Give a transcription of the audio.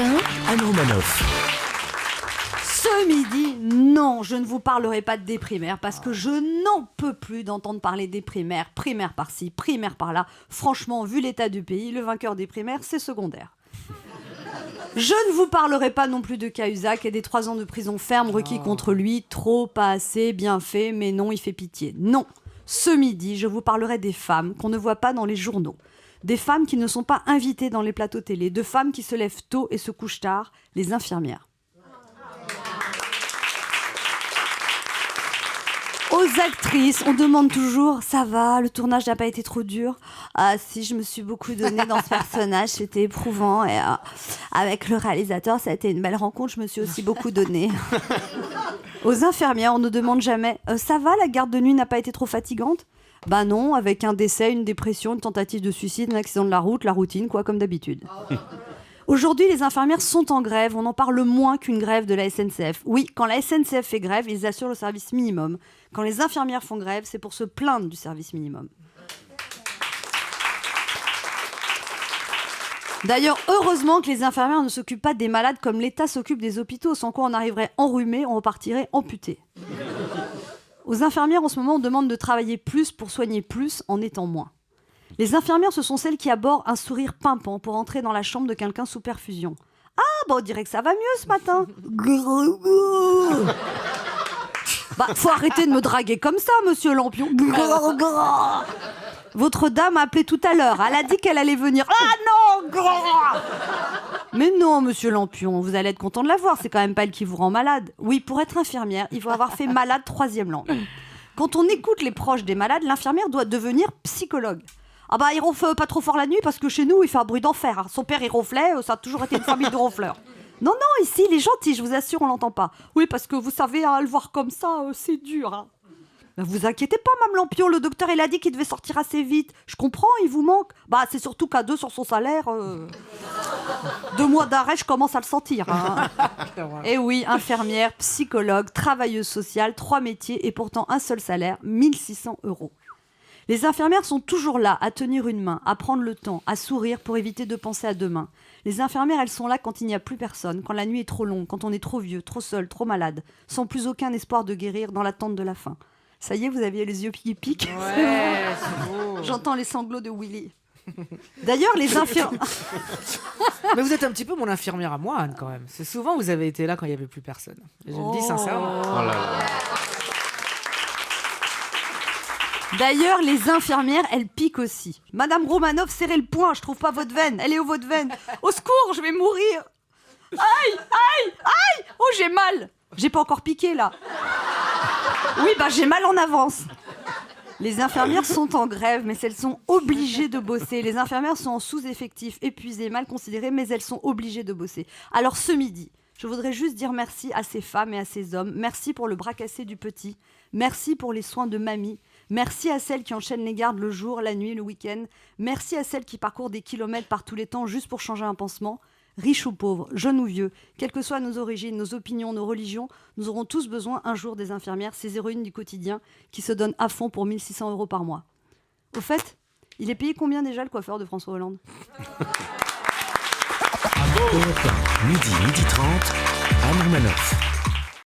Anne Romanoff. Ce midi, non, je ne vous parlerai pas de des primaires parce que je n'en peux plus d'entendre parler des primaires, primaires par-ci, primaires par-là. Franchement, vu l'état du pays, le vainqueur des primaires, c'est secondaire. Je ne vous parlerai pas non plus de Cahuzac et des 3 ans de prison ferme requis contre lui. Trop, pas assez, bien fait, mais non, il fait pitié. Non, ce midi, je vous parlerai des femmes qu'on ne voit pas dans les journaux. Des femmes qui ne sont pas invitées dans les plateaux télé. De femmes qui se lèvent tôt et se couchent tard, les infirmières. Aux actrices, on demande toujours « Ça va, le tournage n'a pas été trop dur ?» Ah si, je me suis beaucoup donnée dans ce personnage, c'était éprouvant. Et avec le réalisateur, ça a été une belle rencontre, je me suis aussi beaucoup donnée. Aux infirmières, on ne demande jamais « Ça va, la garde de nuit n'a pas été trop fatigante ?» Bah non, avec un décès, une dépression, une tentative de suicide, un accident de la route, la routine, quoi, comme d'habitude. Aujourd'hui, les infirmières sont en grève. On en parle moins qu'une grève de la SNCF. Oui, quand la SNCF fait grève, ils assurent le service minimum. Quand les infirmières font grève, c'est pour se plaindre du service minimum. D'ailleurs, heureusement que les infirmières ne s'occupent pas des malades comme l'État s'occupe des hôpitaux, sans quoi on arriverait enrhumé, on repartirait amputé. Aux infirmières, en ce moment, on demande de travailler plus pour soigner plus en étant moins. Les infirmières, ce sont celles qui abordent un sourire pimpant pour entrer dans la chambre de quelqu'un sous perfusion. Ah, bah on dirait que ça va mieux ce matin. Bah, faut arrêter de me draguer comme ça, monsieur Lampion. Votre dame a appelé tout à l'heure. Elle a dit qu'elle allait venir. Ah non. Mais non, monsieur Lampion, vous allez être content de la voir. C'est quand même pas elle qui vous rend malade. Oui, pour être infirmière, il faut avoir fait malade 3e langue. Quand on écoute les proches des malades, l'infirmière doit devenir psychologue. Ah bah, il ronfle pas trop fort la nuit parce que chez nous, il fait un bruit d'enfer. Son père, il ronflait, ça a toujours été une famille de ronfleurs. Non, non, ici, il est gentil, je vous assure, on l'entend pas. Oui, parce que vous savez, le voir comme ça, c'est dur. Hein. Ben, vous inquiétez pas, Mme Lampion, le docteur, il a dit qu'il devait sortir assez vite. Je comprends, il vous manque. Bah, c'est surtout qu'à 2 sur son salaire, 2 mois d'arrêt, je commence à le sentir. Hein. Et oui, infirmière, psychologue, travailleuse sociale, 3 métiers et pourtant un seul salaire, 1 600 €. Les infirmières sont toujours là, à tenir une main, à prendre le temps, à sourire pour éviter de penser à demain. Les infirmières, elles sont là quand il n'y a plus personne, quand la nuit est trop longue, quand on est trop vieux, trop seul, trop malade, sans plus aucun espoir de guérir dans l'attente de la fin. Ça y est, vous aviez les yeux qui piquent. Ouais, c'est beau. J'entends les sanglots de Willy. D'ailleurs, les infirmières... Mais vous êtes un petit peu mon infirmière à moi, Anne, quand même. C'est souvent vous avez été là quand il n'y avait plus personne. Et je le dis sincèrement. Oh là là. D'ailleurs, les infirmières, elles piquent aussi. Madame Romanoff, serrez le poing, je trouve pas votre veine. Elle est où votre veine? Au secours, je vais mourir. Aïe, aïe, aïe. Oh, j'ai mal. J'ai pas encore piqué, là. Oui, bah j'ai mal en avance. Les infirmières sont en grève, mais elles sont obligées de bosser. Les infirmières sont en sous-effectif, épuisées, mal considérées, mais elles sont obligées de bosser. Alors ce midi, je voudrais juste dire merci à ces femmes et à ces hommes. Merci pour le bras cassé du petit. Merci pour les soins de mamie. Merci à celles qui enchaînent les gardes le jour, la nuit, le week-end. Merci à celles qui parcourent des kilomètres par tous les temps juste pour changer un pansement. Riches ou pauvres, jeunes ou vieux, quelles que soient nos origines, nos opinions, nos religions, nous aurons tous besoin un jour des infirmières, ces héroïnes du quotidien qui se donnent à fond pour 1 600 € par mois. Au fait, il est payé combien déjà le coiffeur de François Hollande? Europe 1, midi 30, Anne Romanoff.